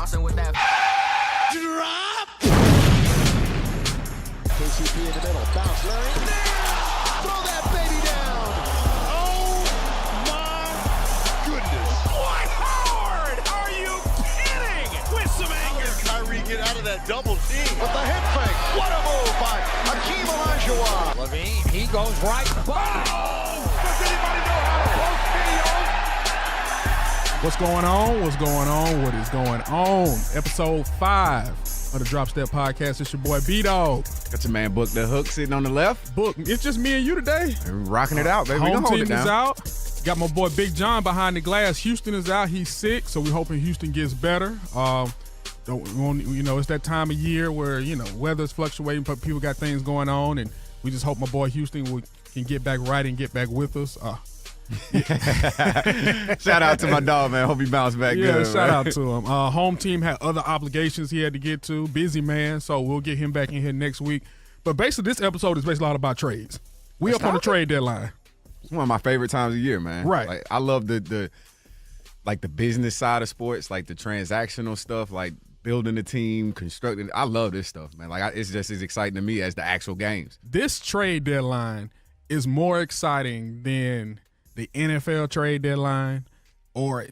flossing with that drop. KCP in the middle, bounce, Larry. Throw that baby down. Oh my goodness. What hard? Are you kidding? With some anger. Kyrie get out of that double team. With the head fake. What a move by Hakeem Olajuwon. Levine, he goes right. Oh! Does anybody know how to post videos? What's going on? What's going on? What is going on? Episode 5 of the Drop Step Podcast. It's your boy B-Dog. Got your man Book the Hook sitting on the left. Book, it's just me and you today. And rocking it out, baby. Home hold team it down. is out. Got my boy Big John behind the glass. Houston is out. He's sick, so we're hoping Houston gets better. It's that time of year where, weather's fluctuating, but people got things going on, and we just hope my boy Houston can get back right and get back with us. Shout out to my dog, man. Hope he bounced back good. Shout out to him. Home team had other obligations he had to get to. Busy man, so we'll get him back in here next week. But basically, this episode is basically all about trades. We up on the trade deadline. It's one of my favorite times of year, man. Right. Like, I love the business side of sports, like the transactional stuff, like building a team, constructing. I love this stuff, man. Like it's just as exciting to me as the actual games. This trade deadline is more exciting than the NFL trade deadline or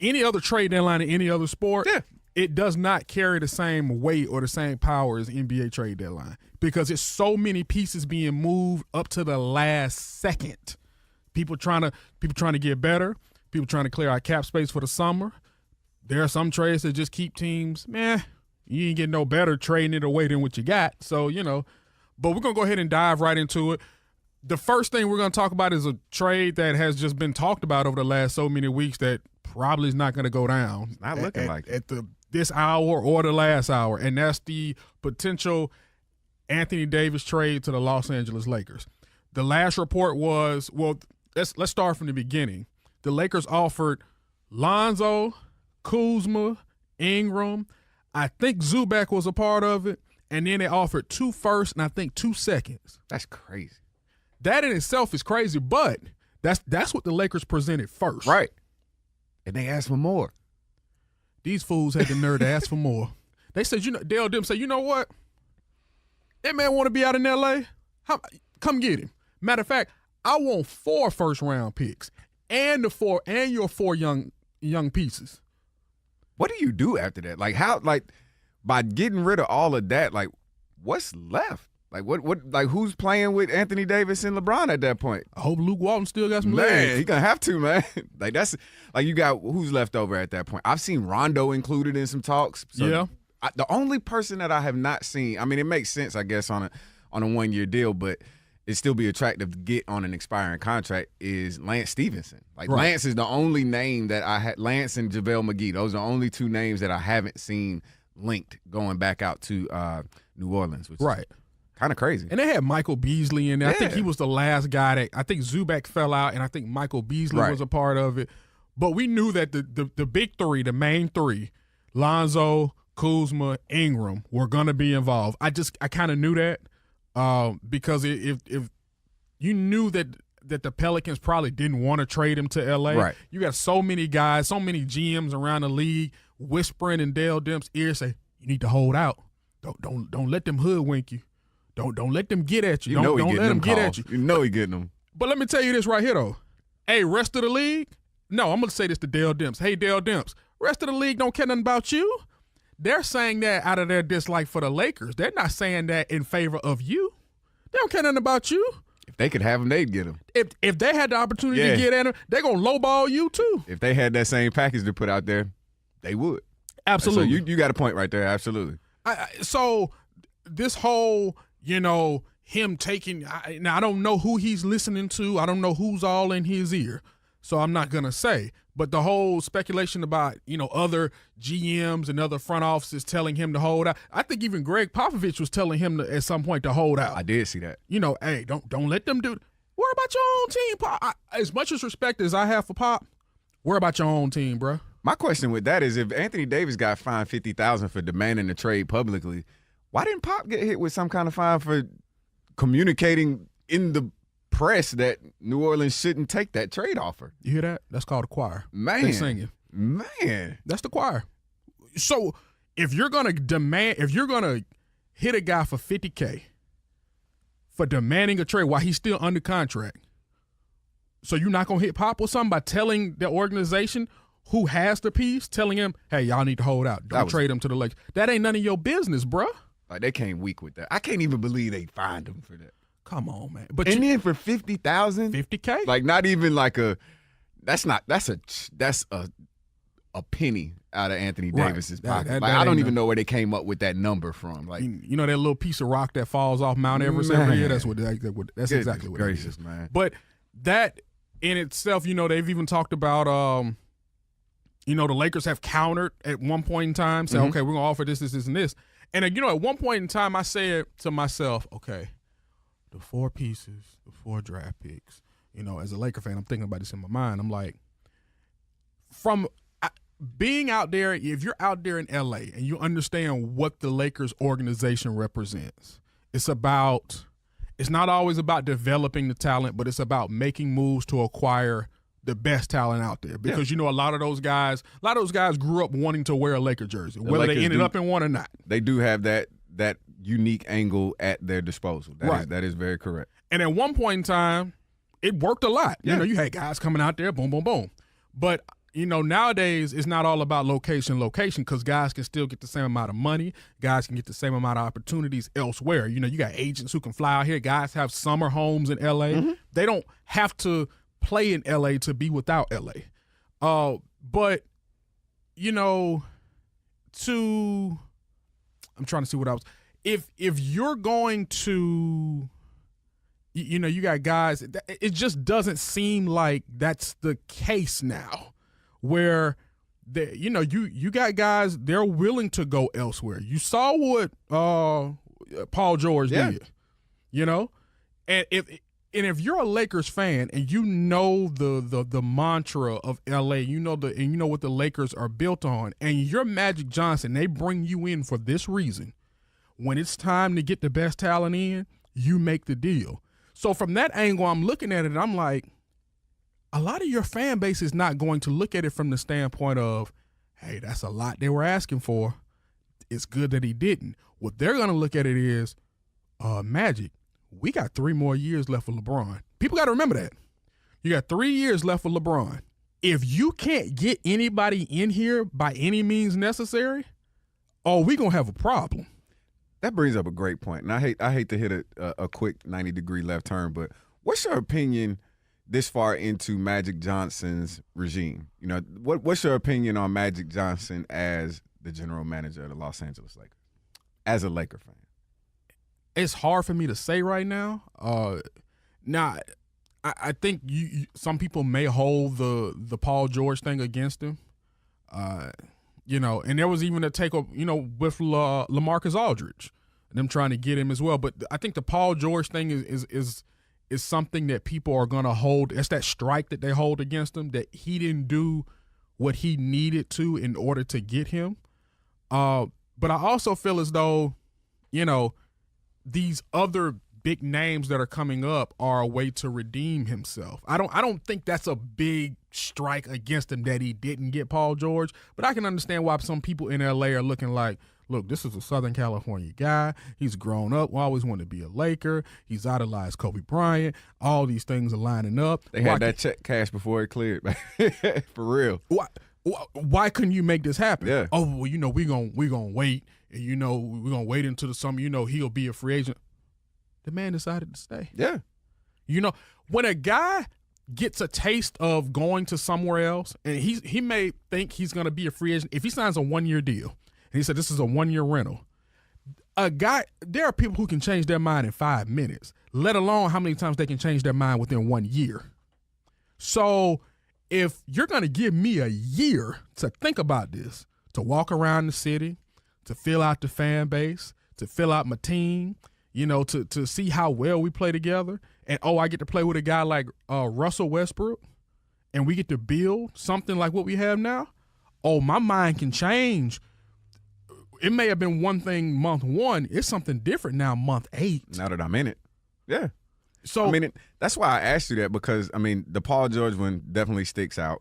any other trade deadline in any other sport. Yeah. It does not carry the same weight or the same power as NBA trade deadline because it's so many pieces being moved up to the last second. People trying to get better. People trying to clear out cap space for the summer. There are some trades that just keep teams, you ain't getting no better trading it away than what you got. So, but we're going to go ahead and dive right into it. The first thing we're going to talk about is a trade that has just been talked about over the last so many weeks that probably is not going to go down. It's not looking like it. At this hour or the last hour, and that's the potential Anthony Davis trade to the Los Angeles Lakers. The last report was, let's start from the beginning. The Lakers offered Lonzo, Kuzma, Ingram. I think Zubac was a part of it, and then they offered 2 firsts and I think 2 seconds. That's crazy. That in itself is crazy, but that's what the Lakers presented first. Right. And they asked for more. These fools had the nerve to ask for more. They said, Dale Dim said, you know what? That man want to be out in L.A.? Come get him. Matter of fact, I want 4 first-round picks and your 4 young pieces. What do you do after that? Like how? Like by getting rid of all of that, like what's left? Like what? Like who's playing with Anthony Davis and LeBron at that point? I hope Luke Walton still got some Man, legs. he gonna have to, man. Like that's like you got who's left over at that point. I've seen Rondo included in some talks. So yeah. The only person that I have not seen. I mean, it makes sense, I guess, on a 1-year deal, but it'd still be attractive to get on an expiring contract is Lance Stevenson. Like right. Lance is the only name that I had. Lance and JaVale McGee. Those are the only 2 names that I haven't seen linked going back out to New Orleans. Which right. Kind of crazy. And they had Michael Beasley in there. Yeah. I think he was the last guy I think Zubac fell out, and I think Michael Beasley right. was a part of it. But we knew that the big 3, the main 3, Lonzo, Kuzma, Ingram, were going to be involved. I kind of knew that because if you knew that the Pelicans probably didn't want to trade him to L.A. Right. You got so many guys, so many GMs around the league whispering in Dale Demp's ear, say, you need to hold out. Don't let them hoodwink you. Don't let them get at you. Don't let them get at you. You know he getting them. But let me tell you this right here, though. Hey, rest of the league, no, I'm going to say this to Dale Demps. Hey, Dale Demps, rest of the league don't care nothing about you. They're saying that out of their dislike for the Lakers. They're not saying that in favor of you. They don't care nothing about you. If they could have him, they'd get him. If they had the opportunity to get at him, they're going to lowball you too. If they had that same package to put out there, they would. Absolutely. So you got a point right there. Absolutely. So this whole, him taking now I don't know who he's listening to. I don't know who's all in his ear. So I'm not going to say. But the whole speculation about, other GMs and other front offices telling him to hold out. I think even Greg Popovich was telling him at some point to hold out. I did see that. Hey, don't let them do it. Worry about your own team, Pop. As much as respect as I have for Pop, worry about your own team, bro. My question with that is if Anthony Davis got fined $50,000 for demanding the trade publicly, why didn't Pop get hit with some kind of fine for communicating in the press that New Orleans shouldn't take that trade offer? You hear that? That's called a choir. Man. They singing. Man. That's the choir. So if you're gonna hit a guy for $50K for demanding a trade while he's still under contract, so you're not gonna hit Pop with something by telling the organization who has the piece, telling him, hey, y'all need to hold out. Don't trade him to the Lakers. That ain't none of your business, bruh. Like, they came weak with that. I can't even believe they fined him for that. Come on, man. But and then for $50,000, $50K, like not even like that's a penny out of Anthony Davis's pocket. I don't even know where they came up with that number from. Like, you know that little piece of rock that falls off Mount Everest every year. That's exactly what gracious, it is, man. But that in itself, they've even talked about, the Lakers have countered at one point in time, saying, okay, we're gonna offer this, and this. And at one point in time, I said to myself, okay, the 4 pieces, the 4 draft picks. As a Laker fan, I'm thinking about this in my mind. I'm like, from being out there, if you're out there in LA and you understand what the Lakers organization represents, it's not always about developing the talent, but it's about making moves to acquire the best talent out there. Because a lot of those guys grew up wanting to wear a Laker jersey, whether they ended up in one or not. They do have that unique angle at their disposal. That is very correct. And at one point in time, it worked a lot. Yeah. You had guys coming out there, boom, boom, boom. But nowadays it's not all about location, because guys can still get the same amount of money. Guys can get the same amount of opportunities elsewhere. You got agents who can fly out here. Guys have summer homes in L.A. Mm-hmm. They don't have to play in L.A. to be without L.A. But, I'm trying to see what I was – if you're going to – you got guys – it just doesn't seem like that's the case now. Where you got guys, they're willing to go elsewhere. You saw what Paul George did, and if you're a Lakers fan and the mantra of LA, what the Lakers are built on, and you're Magic Johnson, they bring you in for this reason. When it's time to get the best talent in, you make the deal. So from that angle, I'm looking at it and I'm like, a lot of your fan base is not going to look at it from the standpoint of, hey, that's a lot they were asking for. It's good that he didn't. What they're going to look at it is, Magic, we got 3 more years left for LeBron. People got to remember that. You got 3 years left for LeBron. If you can't get anybody in here by any means necessary, we going to have a problem. That brings up a great point. And I hate to hit a quick 90-degree left turn, but what's your opinion this far into Magic Johnson's regime? What's your opinion on Magic Johnson as the general manager of the Los Angeles Lakers, as a Laker fan? It's hard for me to say right now. I think some people may hold the Paul George thing against him. And there was even a take with LaMarcus Aldridge, them trying to get him as well. But I think the Paul George thing is something that people are going to hold. It's that strike that they hold against him, that he didn't do what he needed to in order to get him. But I also feel as though, these other big names that are coming up are a way to redeem himself. I don't think that's a big strike against him that he didn't get Paul George, but I can understand why some people in LA are looking like, look, this is a Southern California guy. He's grown up, always wanted to be a Laker. He's idolized Kobe Bryant. All these things are lining up. They had that check cash before it cleared, for real. Why couldn't you make this happen? Yeah. Oh, well, we're gonna wait, and we're gonna wait until the summer. He'll be a free agent. The man decided to stay. Yeah. When a guy gets a taste of going to somewhere else, and he may think he's gonna be a free agent if he signs a 1-year deal. And he said, this is a 1-year rental. There are people who can change their mind in 5 minutes, let alone how many times they can change their mind within 1 year. So if you're going to give me a year to think about this, to walk around the city, to fill out the fan base, to fill out my team, to see how well we play together, and, I get to play with a guy like Russell Westbrook, and we get to build something like what we have now, my mind can change. It may have been one thing month 1. It's something different now month 8. Now that I'm in it. Yeah. So that's why I asked you that, because, the Paul George one definitely sticks out.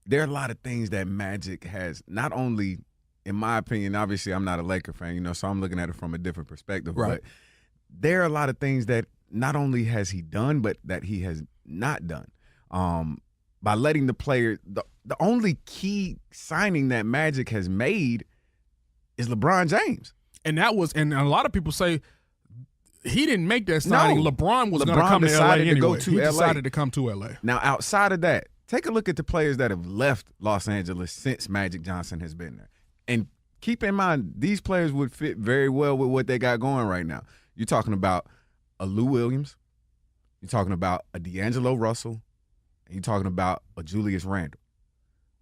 there are a lot of things that Magic has not only, in my opinion, obviously I'm not a Laker fan, so I'm looking at it from a different perspective. Right. But there are a lot of things that not only has he done, but that he has not done. By letting the player, the only key signing that Magic has made is LeBron James. And a lot of people say he didn't make that signing. No. LeBron was going to come to LA anyway. He decided to come to LA. Now, outside of that, take a look at the players that have left Los Angeles since Magic Johnson has been there. And keep in mind, these players would fit very well with what they got going right now. You're talking about a Lou Williams. You're talking about a D'Angelo Russell. And you're talking about a Julius Randle.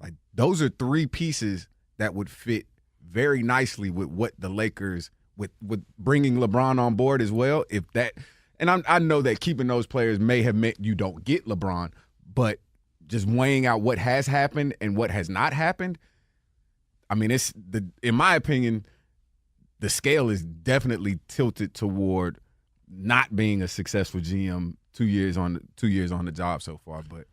Like, those are three pieces that would fit very nicely with what the Lakers, with bringing LeBron on board as well. I know that keeping those players may have meant you don't get LeBron, but just weighing out what has happened and what has not happened, I mean, in my opinion, the scale is definitely tilted toward not being a successful GM 2 years on the job so far. But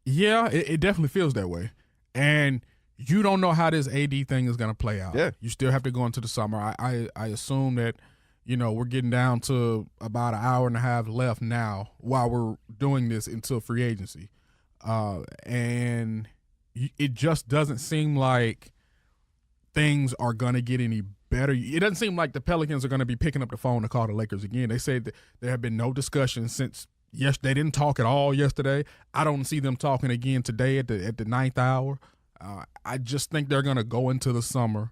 it definitely feels that way. And you don't know how this AD thing is going to play out. Yeah. You still have to go into the summer. I assume that, we're getting down to about an hour and a half left now while we're doing this until free agency. And it just doesn't seem like things are going to get any better. It doesn't seem like the Pelicans are going to be picking up the phone to call the Lakers again. They said that there have been no discussions since they didn't talk at all yesterday. I don't see them talking again today at the ninth hour. I just think they're going to go into the summer,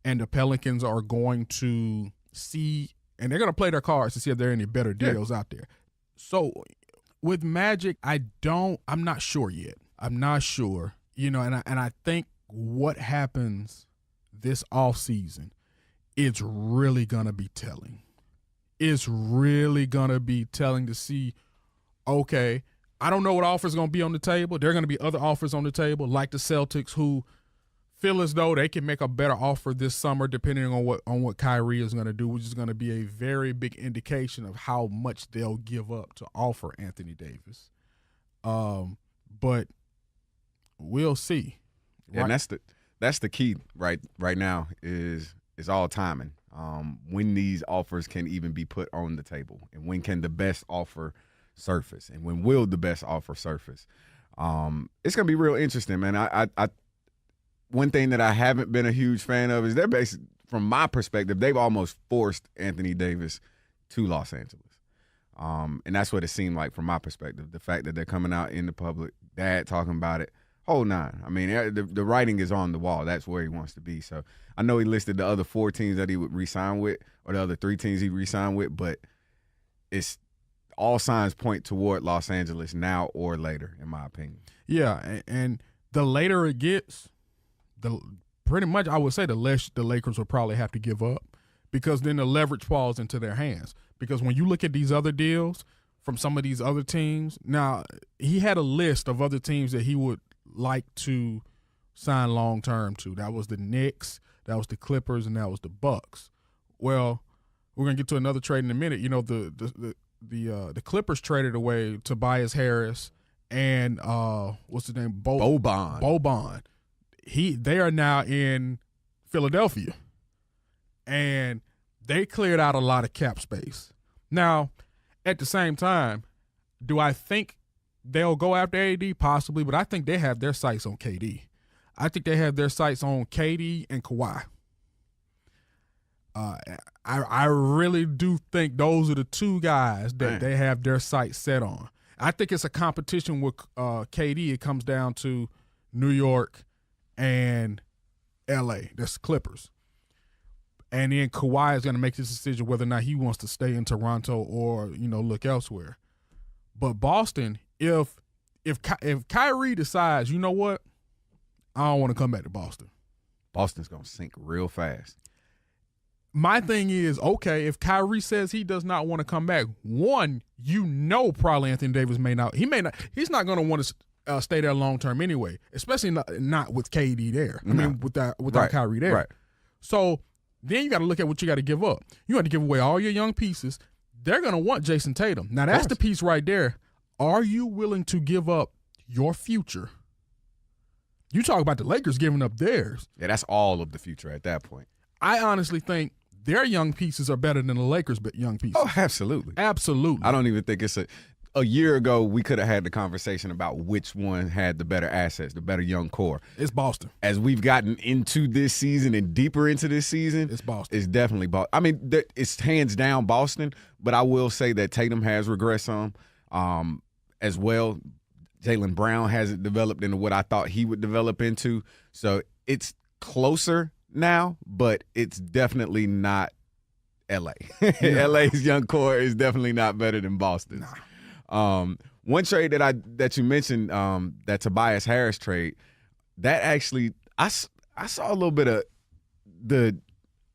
and the Pelicans are going to see, and they're going to play their cards to see if there are any better deals out there. So with Magic, I'm not sure yet. I'm not sure, and I think what happens this offseason, it's really going to be telling. It's really going to be telling to see, okay, I don't know what offer is going to be on the table. There are going to be other offers on the table, like the Celtics, who feel as though they can make a better offer this summer depending on what Kyrie is going to do, which is going to be a very big indication of how much they'll give up to offer Anthony Davis. But we'll see. Yeah, right? And that's the key right now is all timing. When these offers can even be put on the table, and when can the best offer surface, and when will the best offer surface? It's gonna be real interesting, man. I one thing that I haven't been a huge fan of is they're basically, from my perspective, they've almost forced Anthony Davis to Los Angeles. And that's what it seemed like from my perspective. The fact that they're coming out in the public, dad talking about it, whole nine. I mean, the writing is on the wall. That's where he wants to be. So I know he listed the other 4 teams that he would re-sign with, or the other 3 teams he'd re-sign with, but it's all signs point toward Los Angeles now or later, in my opinion. Yeah, and the later it gets, pretty much I would say the less the Lakers will probably have to give up, because then the leverage falls into their hands. Because when you look at these other deals from some of these other teams, now he had a list of other teams that he would like to sign long-term to. That was the Knicks, that was the Clippers, and that was the Bucks. Well, we're going to get to another trade in a minute. The Clippers traded away Tobias Harris and what's his name? Boban. They are now in Philadelphia, and they cleared out a lot of cap space. Now, at the same time, do I think they'll go after AD? Possibly, but I think they have their sights on KD. I think they have their sights on KD and Kawhi. I really do think those are the 2 guys that they have their sights set on. I think it's a competition with KD. It comes down to New York and LA. That's Clippers. And then Kawhi is going to make this decision whether or not he wants to stay in Toronto or, look elsewhere. But Boston, if Kyrie decides, you know what, I don't want to come back to Boston. Boston's going to sink real fast. My thing is, okay, if Kyrie says he does not want to come back, one, probably Anthony Davis he's not going to want to stay there long term anyway, especially not with KD there. I mean, without Kyrie there. Right. So then you got to look at what you got to give up. You got to give away all your young pieces. They're going to want Jason Tatum. Now, that's the piece right there. Are you willing to give up your future. You talk about the Lakers giving up theirs. Yeah, that's all of the future at that point. I honestly think their young pieces are better than the Lakers' young pieces. Oh, absolutely. Absolutely. I don't even think it's a year ago we could have had the conversation about which one had the better assets, the better young core. It's Boston. As we've gotten into this season and deeper into this season, It's Boston. It's definitely Boston. I mean, it's hands down Boston, but I will say that Tatum has regressed some as well. Jaylen Brown hasn't developed into what I thought he would develop into. So it's closer now, but it's definitely not L.A. L.A.'s young core is definitely not better than Boston's. Nah. One trade that you mentioned, that Tobias Harris trade, that actually I saw a little bit of the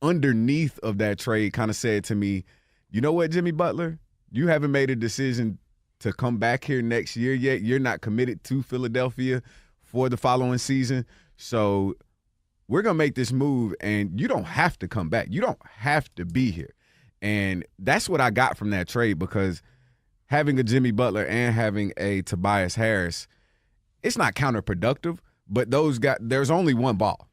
underneath of that trade kind of said to me, you know what, Jimmy Butler, you haven't made a decision to come back here next year yet. You're not committed to Philadelphia for the following season. So we're going to make this move, and you don't have to come back. You don't have to be here. And that's what I got from that trade, because having a Jimmy Butler and having a Tobias Harris, it's not counterproductive, but there's only one ball.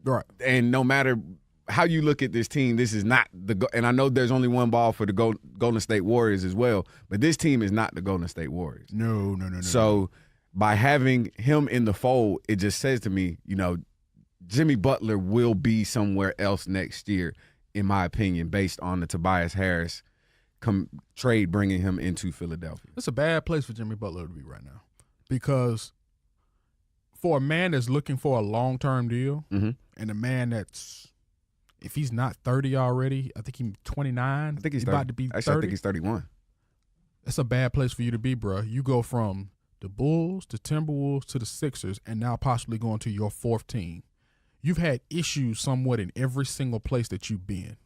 Right. And no matter how you look at this team, this is not and I know there's only one ball for the Golden State Warriors as well, but this team is not the Golden State Warriors. No. So by having him in the fold, it just says to me, Jimmy Butler will be somewhere else next year, in my opinion, based on the Tobias Harris trade bringing him into Philadelphia. It's a bad place for Jimmy Butler to be right now, because for a man that's looking for a long-term deal, Mm-hmm. and a man that's, if he's not 30 already, I think he's 29. I think he's about to be 30. Actually, I think he's 31. That's a bad place for you to be, bro. You go from the Bulls to Timberwolves to the Sixers, and now possibly going to your fourth team. You've had issues somewhat in every single place that you've been.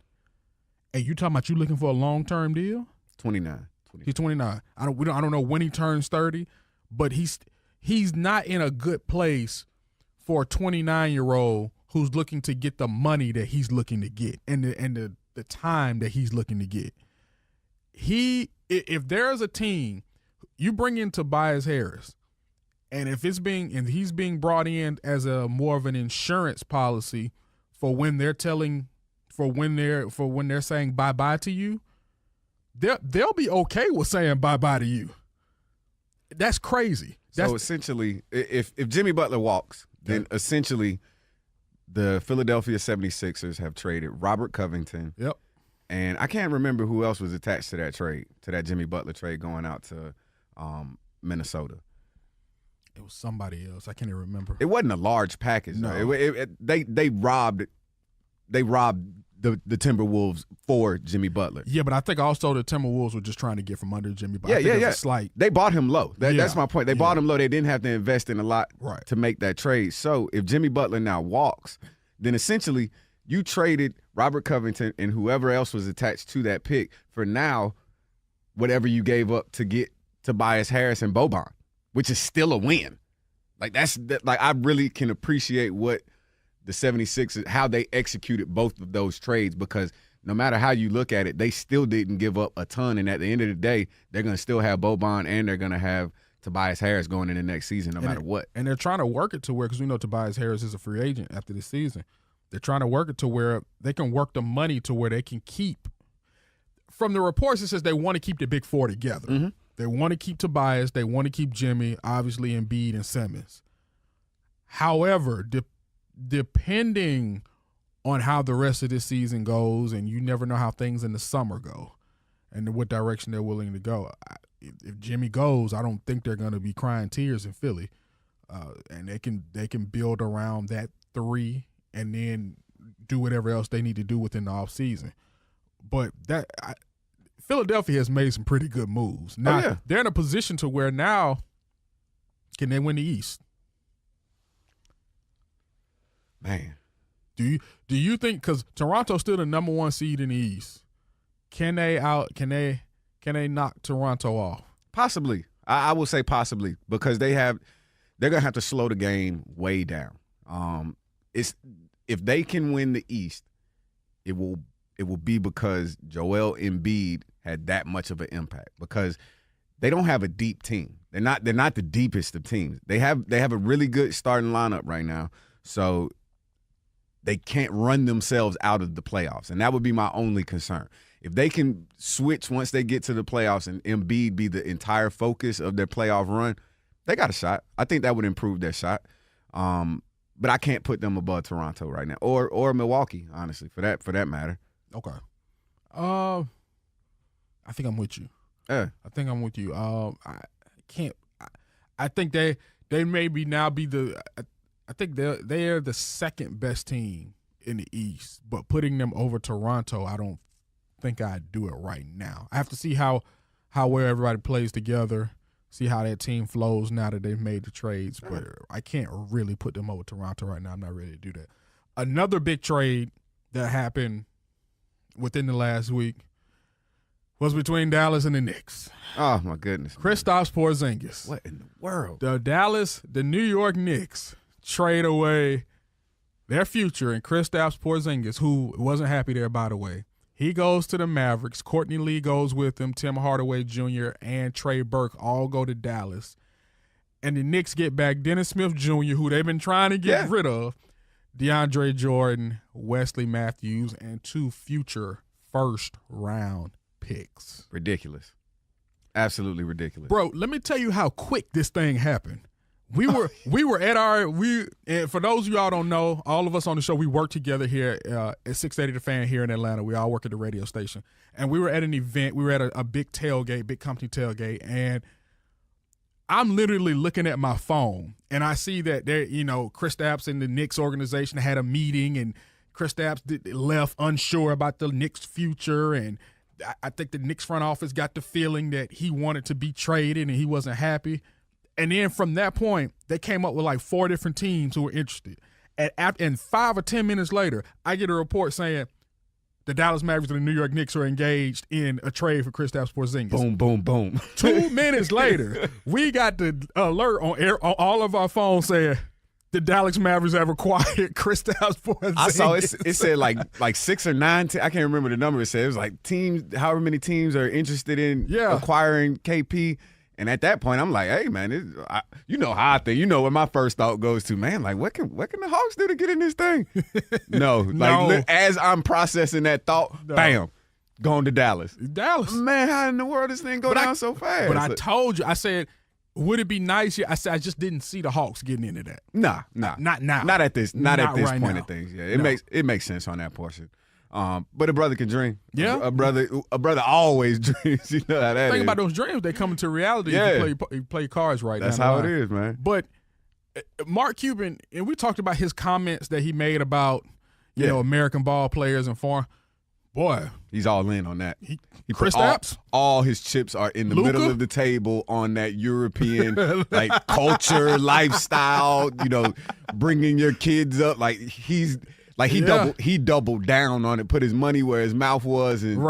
And you talking about you looking for a long-term deal? 29. He's 29. I don't know when he turns 30, but he's not in a good place for a 29-year-old who's looking to get the money that he's looking to get and the time that he's looking to get. If there's a team, you bring in Tobias Harris, and if he's being brought in as a more of an insurance policy for when they're saying bye-bye to you, they'll be okay with saying bye-bye to you. That's crazy. So essentially, if Jimmy Butler walks, then essentially the Philadelphia 76ers have traded Robert Covington. Yep. And I can't remember who else was attached to that trade, to that Jimmy Butler trade going out to Minnesota. It was somebody else. I can't even remember. It wasn't a large package. No. They robbed the Timberwolves for Jimmy Butler. Yeah, but I think also the Timberwolves were just trying to get from under Jimmy Butler. Yeah. It was a slight. They bought him low. That's my point. They bought Yeah. him low. They didn't have to invest in a lot Right. to make that trade. So if Jimmy Butler now walks, then essentially you traded Robert Covington and whoever else was attached to that pick for now whatever you gave up to get Tobias Harris and Boban, which is still a win. I really can appreciate what the 76ers, how they executed both of those trades, because no matter how you look at it, they still didn't give up a ton. And at the end of the day, they're going to still have Boban and they're going to have Tobias Harris going in the next season no matter what. And they're trying to work it to where, because we know Tobias Harris is a free agent after this season, they're trying to work it to where they can work the money to where they can keep. From the reports, it says they want to keep the big four together. Mm-hmm. They want to keep Tobias. They want to keep Jimmy, obviously Embiid and Simmons. However, depending on how the rest of this season goes, and you never know how things in the summer go and what direction they're willing to go. If Jimmy goes, I don't think they're going to be crying tears in Philly. And they can build around that three and then do whatever else they need to do within the offseason. But Philadelphia has made some pretty good moves. Now, They're in a position to where now can they win the East? Man. Do you think, because Toronto's still the number one seed in the East, can they knock Toronto off? Possibly. I will say possibly, because they're gonna have to slow the game way down. If they can win the East, it will be because Joel Embiid had that much of an impact, because they don't have a deep team. They're not the deepest of teams. They have a really good starting lineup right now, so they can't run themselves out of the playoffs, and that would be my only concern. If they can switch once they get to the playoffs and Embiid be the entire focus of their playoff run, they got a shot. I think that would improve their shot. But I can't put them above Toronto right now, or Milwaukee, honestly, for that matter. Okay. I think I'm with you. Yeah. I think I'm with you. I can't. I think they maybe now be the. I think they're the second best team in the East, but putting them over Toronto, I don't think I'd do it right now. I have to see how well everybody plays together, see how that team flows now that they've made the trades, but I can't really put them over Toronto right now. I'm not ready to do that. Another big trade that happened within the last week was between Dallas and the Knicks. Oh, my goodness. Kristaps Porzingis. What in the world? The New York Knicks trade away their future in Kristaps Porzingis, who wasn't happy there, by the way. He goes to the Mavericks. Courtney Lee goes with him. Tim Hardaway Jr. and Trey Burke all go to Dallas. And the Knicks get back Dennis Smith Jr., who they've been trying to get rid of, DeAndre Jordan, Wesley Matthews, and 2 future first-round picks. Ridiculous. Absolutely ridiculous. Bro, let me tell you how quick this thing happened. We were at and for those of you all don't know, all of us on the show, we work together here at 680 The Fan here in Atlanta. We all work at the radio station. And we were at an event. We were at a big tailgate, big company tailgate, and I'm literally looking at my phone, and I see that there, Kristaps and the Knicks organization had a meeting, and Kristaps left unsure about the Knicks' future, and I think the Knicks front office got the feeling that he wanted to be traded and he wasn't happy. And then from that point, they came up with like 4 different teams who were interested. And 5 or 10 minutes later, I get a report saying the Dallas Mavericks and the New York Knicks are engaged in a trade for Kristaps Porzingis. Boom, boom, boom. 2 minutes later, we got the alert on all of our phones saying the Dallas Mavericks have acquired Kristaps Porzingis. I saw it said like 6 or 9. I can't remember the number. It said it was like teams, however many teams are interested in acquiring KP. And at that point, I'm like, hey, man, you know how I think. You know what my first thought goes to, man, like, what can the Hawks do to get in this thing? No. As I'm processing that thought, bam, going to Dallas. Man, how in the world does this thing go down so fast? But I told you, I said, would it be nice? I said, I just didn't see the Hawks getting into that. Nah. Not now. Not at this right point now. of things. Yeah, it makes sense on that portion. But a brother can dream. Yeah, a brother always dreams. You know how that Think is. about those dreams; they come into reality. Yeah. If you play cards right. That's how it is, man. But Mark Cuban, and we talked about his comments that he made about American ball players and foreign. Boy, he's all in on that. He Kristaps? all his chips are in the Luka? middle of the table on that European like culture, lifestyle. Bringing your kids up like he's. Like he doubled down on it, put his money where his mouth was, and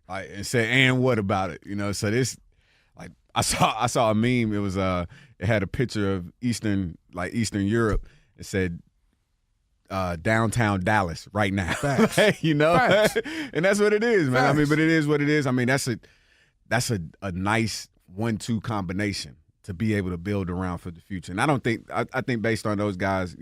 and said, "And what about it?" So this, like, I saw a meme. It was it had a picture of Eastern Europe. It said downtown Dallas right now. Facts. Facts. And that's what it is, man. Facts. I mean, but it is what it is. I mean, that's a nice 1-2 combination to be able to build around for the future. And I think based on those guys,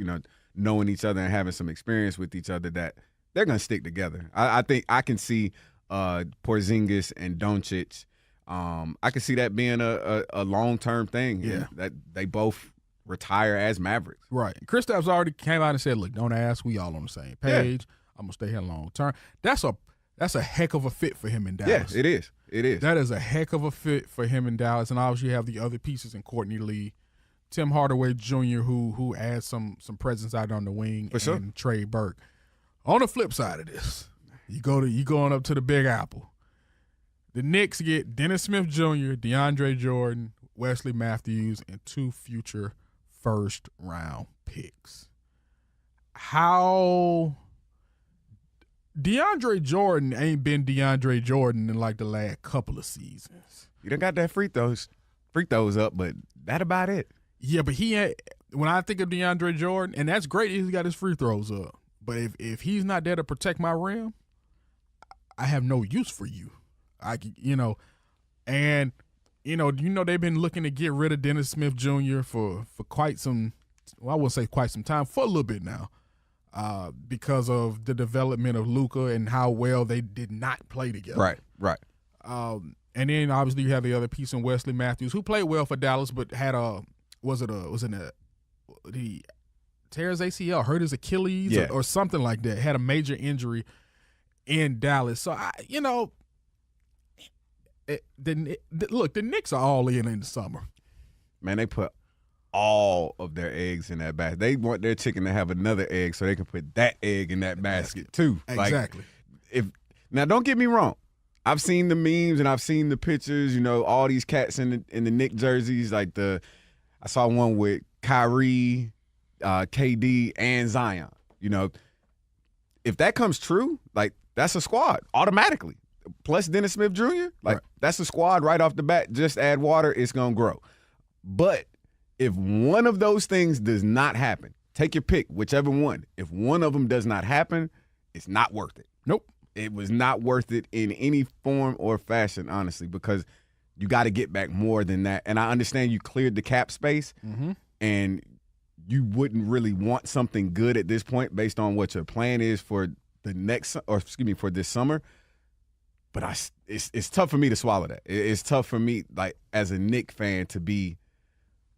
knowing each other and having some experience with each other, that they're going to stick together. I think I can see Porzingis and Doncic. I can see that being a long-term thing. Yeah. That they both retire as Mavericks. Right. Kristaps already came out and said, look, don't ask. We all on the same page. I'm going to stay here long-term. That's a heck of a fit for him in Dallas. Yeah, it is. It is. That is a heck of a fit for him in Dallas. And obviously you have the other pieces in Courtney Lee, Tim Hardaway Jr., who adds some presence out on the wing, for sure. and Trey Burke. On the flip side of this, you going up to the Big Apple. The Knicks get Dennis Smith Jr., DeAndre Jordan, Wesley Matthews, and 2 future first-round picks. How DeAndre Jordan ain't been DeAndre Jordan in like the last couple of seasons. You done got that free throws up, but that about it. Yeah, but when I think of DeAndre Jordan, and that's great, he's got his free throws up. But if he's not there to protect my rim, I have no use for you. And they've been looking to get rid of Dennis Smith Jr. for quite some. Well, I wouldn't say quite some time, for a little bit now, because of the development of Luka and how well they did not play together. Right. And then obviously you have the other piece in Wesley Matthews, who played well for Dallas, but had he tear his ACL, hurt his Achilles, or something like that. Had a major injury in Dallas. So the Knicks are all in the summer. Man, they put all of their eggs in that basket. They want their chicken to have another egg so they can put that egg in that basket too. Exactly. Now, don't get me wrong. I've seen the memes and I've seen the pictures. All these cats in the Knicks jerseys. I saw one with Kyrie, KD, and Zion. If that comes true, that's a squad automatically. Plus Dennis Smith Jr. That's a squad right off the bat. Just add water, it's gonna grow. But if one of those things does not happen, take your pick, whichever one. If one of them does not happen, it's not worth it. Nope. It was not worth it in any form or fashion, honestly, because you got to get back more than that. And I understand you cleared the cap space, and you wouldn't really want something good at this point based on what your plan is for for this summer. But it's tough for me to swallow that. It's tough for me, as a Knicks fan, to be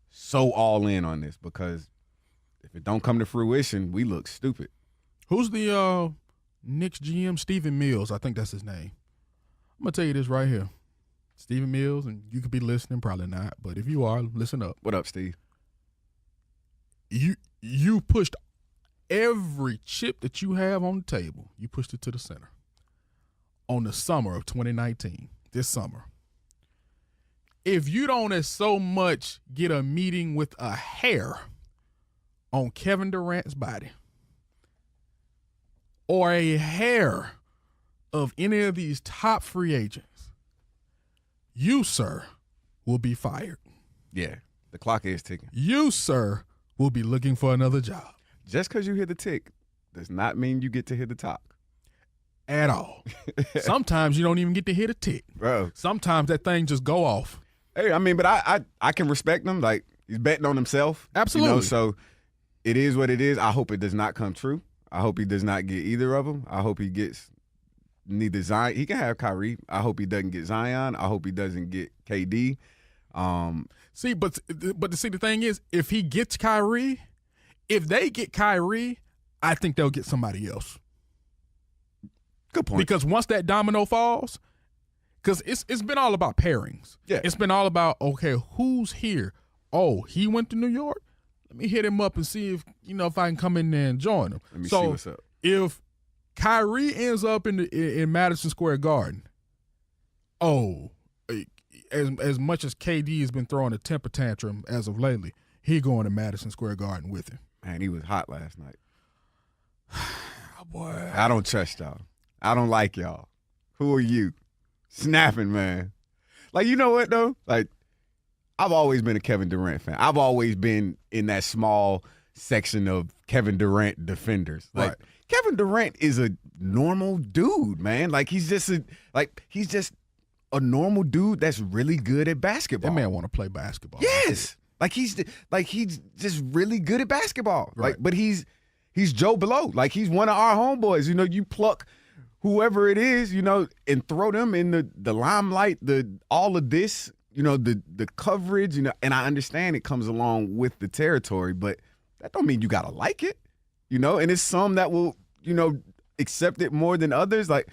so all in on this, because if it don't come to fruition, we look stupid. Who's the Knicks GM? Stephen Mills, I think that's his name. I'm gonna tell you this right here, Stephen Mills, and you could be listening, probably not, but if you are, listen up. What up, Steve? You pushed every chip that you have on the table. You pushed it to the center. On the summer of 2019, this summer. If you don't as so much get a meeting with a hair on Kevin Durant's body, or a hair of any of these top free agents, you, sir, will be fired. Yeah, the clock is ticking. You, sir, will be looking for another job. Just because you hit the tick does not mean you get to hit the top. At all. Sometimes you don't even get to hit a tick. Bro. Sometimes that thing just go off. Hey, but I can respect him. He's betting on himself. Absolutely. So it is what it is. I hope it does not come true. I hope he does not get either of them. I hope he gets neither Zion. He can have Kyrie. I hope he doesn't get Zion. I hope he doesn't get KD. But the thing is, if he gets Kyrie, if they get Kyrie, I think they'll get somebody else. Good point. Because once that domino falls, because it's been all about pairings. Yeah. It's been all about, okay, who's here? Oh, he went to New York? Let me hit him up and see if I can come in there and join him. Let me see what's up. If Kyrie ends up in Madison Square Garden, as much as KD has been throwing a temper tantrum as of lately, he going to Madison Square Garden with him. Man, he was hot last night. Oh, boy. I don't trust y'all. I don't like y'all. Who are you? Snapping, man. You know what, though? I've always been a Kevin Durant fan. I've always been in that small section of Kevin Durant defenders. Right. Kevin Durant is a normal dude, man. He's just a normal dude that's really good at basketball. That man want to play basketball. Yes. He's just really good at basketball. Right. But he's Joe Blow. He's one of our homeboys. You pluck whoever it is, and throw them in the limelight, all of this, the coverage, and I understand it comes along with the territory, but that don't mean you got to like it, and it's some that will, accept it more than others. I've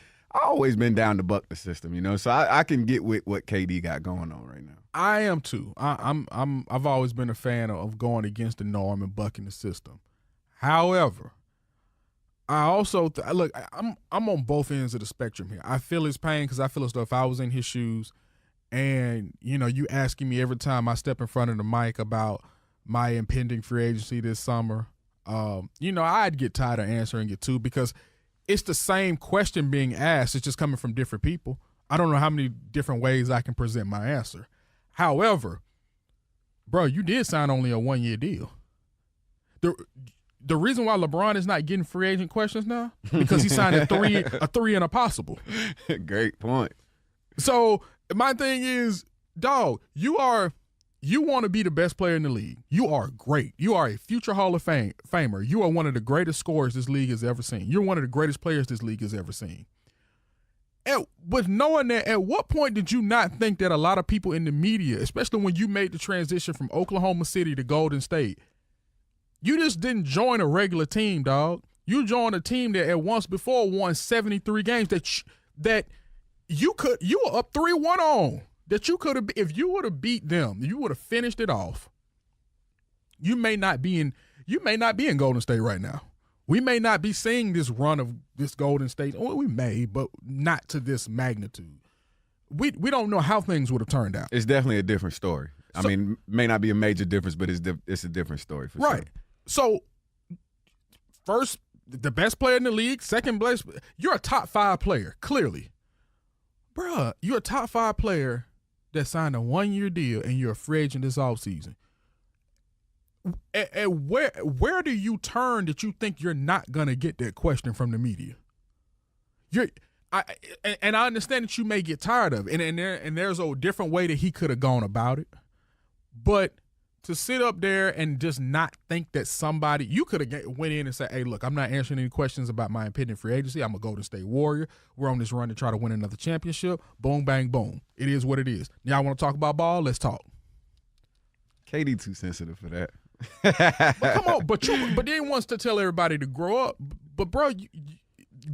always been down to buck the system, so I can get with what KD got going on right now. I am too. I've always been a fan of going against the norm and bucking the system. However, I also look. I'm on both ends of the spectrum here. I feel his pain because I feel as though if I was in his shoes, and you asking me every time I step in front of the mic about my impending free agency this summer, I'd get tired of answering it too, because it's the same question being asked. It's just coming from different people. I don't know how many different ways I can present my answer. However, bro, you did sign only a 1-year deal. The reason why LeBron is not getting free agent questions now, because he signed a three and a possible. Great point. So my thing is, dog, you want to be the best player in the league. You are great. You are a future Hall of Famer. You are one of the greatest scorers this league has ever seen. You're one of the greatest players this league has ever seen. But knowing that, at what point did you not think that a lot of people in the media, especially when you made the transition from Oklahoma City to Golden State, you just didn't join a regular team, dog. You joined a team that at once before won 73 games that you were up 3-1 on. That you could have, if you would have beat them, you would have finished it off. You may not be in Golden State right now. We may not be seeing this run of this Golden State. Well, we may, but not to this magnitude. We don't know how things would have turned out. It's definitely a different story. I mean, may not be a major difference, but it's a different story for sure. Right. So, first, the best player in the league. Second best, you're a top 5 player, clearly. Bruh, you're a top 5 player that signed a 1-year deal and you're a free agent this offseason. Where do you turn that you think you're not going to get that question from the media? I understand that you may get tired of it, and there's a different way that he could have gone about it. But to sit up there and just not think that somebody – you could have went in and said, hey, look, I'm not answering any questions about my impending free agency. I'm a Golden State Warrior. We're on this run to try to win another championship. Boom, bang, boom. It is what it is. Y'all want to talk about ball? Let's talk. KD too sensitive for that. But come on, but then wants to tell everybody to grow up. But, bro,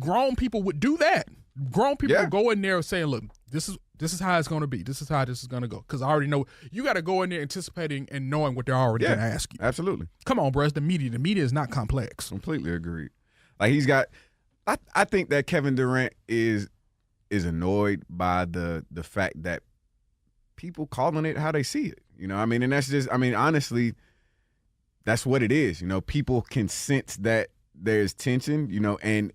grown people would do that. Grown people would go in there saying, look, this is how it's going to be. This is how this is going to go. Because I already know you got to go in there anticipating and knowing what they're already going to ask you. Absolutely. Come on, bro. It's the media. The media is not complex. Completely agreed. Like he's got – I think that Kevin Durant is annoyed by the fact that people calling it how they see it. You know, I mean, and that's just – I mean, honestly, that's what it is. You know, people can sense that there's tension, you know, and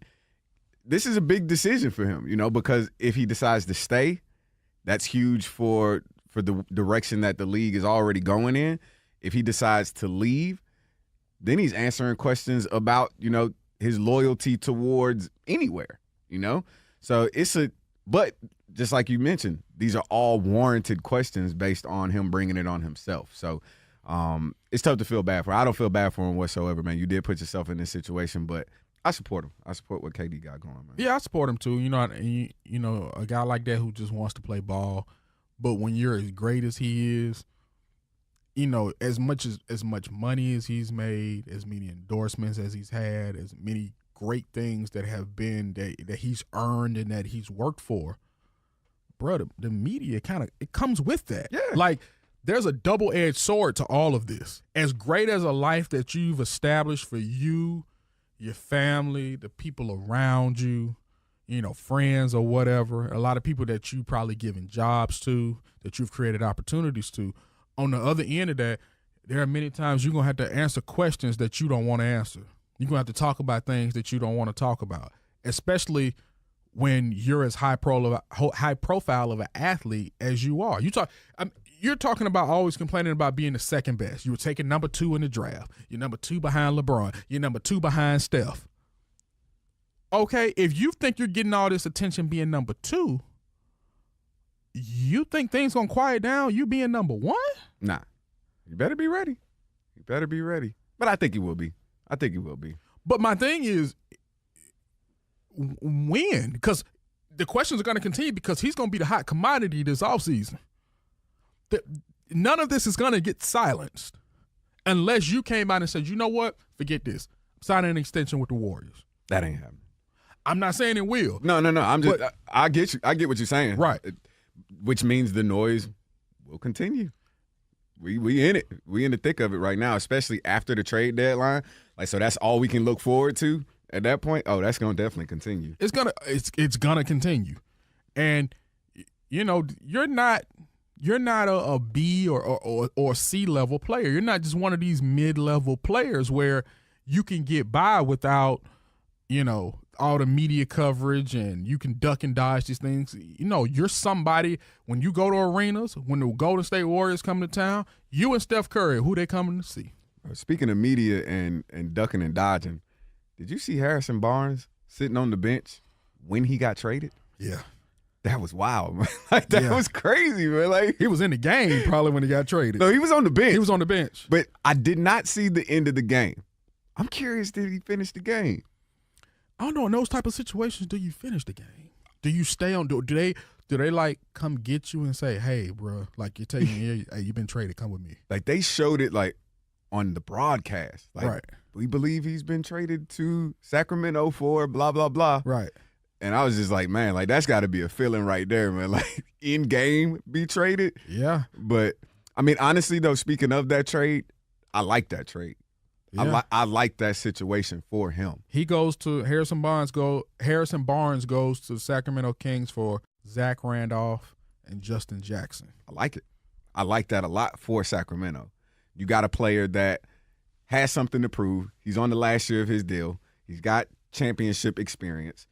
this is a big decision for him, you know, because if he decides to stay, that's huge for the direction that the league is already going in. If he decides to leave, then he's answering questions about, you know, his loyalty towards anywhere, you know? So but just like you mentioned, these are all warranted questions based on him bringing it on himself. So it's tough to feel bad for him. I don't feel bad for him whatsoever, man. You did put yourself in this situation, but I support him. I support what KD got going, man. Yeah, I support him too. You know, a guy like that who just wants to play ball, but when you're as great as he is, you know, as much money as he's made, as many endorsements as he's had, as many great things that have been that he's earned and that he's worked for, bro, the media it comes with that. Yeah. Like, there's a double-edged sword to all of this. As great as a life that you've established for you, your family, the people around you, you know, friends or whatever, a lot of people that you probably given jobs to, that you've created opportunities to. On the other end of that, there are many times you're going to have to answer questions that you don't want to answer. You're going to have to talk about things that you don't want to talk about, especially when you're as high profile of an athlete as you are. You're talking about always complaining about being the second best. You were taking number 2 in the draft. You're number 2 behind LeBron. You're number 2 behind Steph. Okay, if you think you're getting all this attention being number 2, you think things gonna quiet down you being number 1? Nah. You better be ready. You better be ready. But I think he will be. But my thing is, when? Because the questions are going to continue because he's going to be the hot commodity this offseason. None of this is going to get silenced unless you came out and said, you know what? Forget this. I'm signing an extension with the Warriors. That ain't happening. I'm not saying it will. No. I'm just – I get you. I get what you're saying. Right. Which means the noise will continue. We in it. We in the thick of it right now, especially after the trade deadline. Like, so that's all we can look forward to at that point. Oh, that's going to definitely continue. It's gonna continue. And, you know, you're not a B or C level player. You're not just one of these mid-level players where you can get by without, you know, all the media coverage and you can duck and dodge these things. You know, you're somebody when you go to arenas, when the Golden State Warriors come to town, you and Steph Curry, who they coming to see? Speaking of media and ducking and dodging, did you see Harrison Barnes sitting on the bench when he got traded? Yeah. That was wild, man. Like, that was crazy, man. Like, He was in the game probably when he got traded. no, he was on the bench. He was on the bench. But I did not see the end of the game. I'm curious, did he finish the game? I don't know. In those type of situations, do you finish the game? Do you stay on? Do they like come get you and say, "Hey, bro, like you're taking, hey, you've been traded. Come with me." Like, they showed it like on the broadcast. Like, Right. we believe he's been traded to Sacramento for blah blah blah. Right. And I was just like, man, like that's got to be a feeling right there, man. Like in game be traded. Yeah. But I mean, honestly though, speaking of that trade, I like that trade. Yeah. I like that situation for him. He goes to Harrison Barnes goes to Sacramento Kings for Zach Randolph and Justin Jackson. I like it. I like that a lot for Sacramento. You got a player that has something to prove. He's on the last year of his deal. He's got championship experience.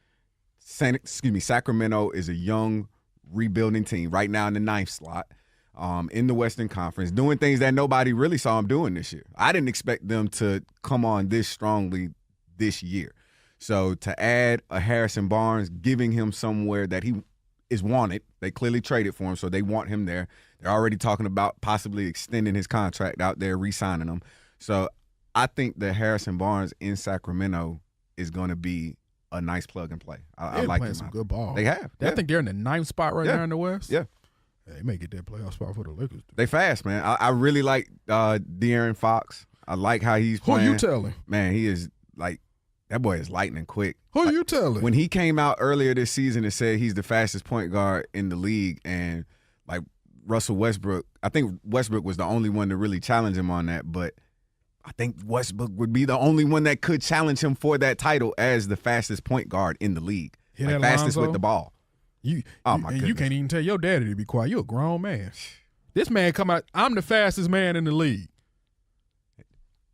Sacramento is a young, rebuilding team right now in the 9th slot in the Western Conference, doing things that nobody really saw him doing this year. I didn't expect them to come on this strongly this year. So to add a Harrison Barnes, giving him somewhere that he is wanted, they clearly traded for him, so they want him there. They're already talking about possibly extending his contract out there, re-signing him. So I think that Harrison Barnes in Sacramento is going to be a nice plug and play. I They're like playing him some out good there. ball. They have. I think they're in the 9th spot right Yeah. now in the West. Yeah. They may get that playoff spot for the Lakers. They fast, man. I really like De'Aaron Fox. I like how he's Who playing. you telling? Man, he is like, that boy is lightning quick. Who you telling? When he came out earlier this season and said he's the fastest point guard in the league, and like Russell Westbrook, I think Westbrook was the only one to really challenge him on that, but I think Westbrook would be the only one that could challenge him for that title as the fastest point guard in the league. Hear Like that, fastest Lonzo? with the ball. Oh, my you goodness. can't even tell your daddy to be quiet. You're a grown man. This man come out, I'm the fastest man in the league.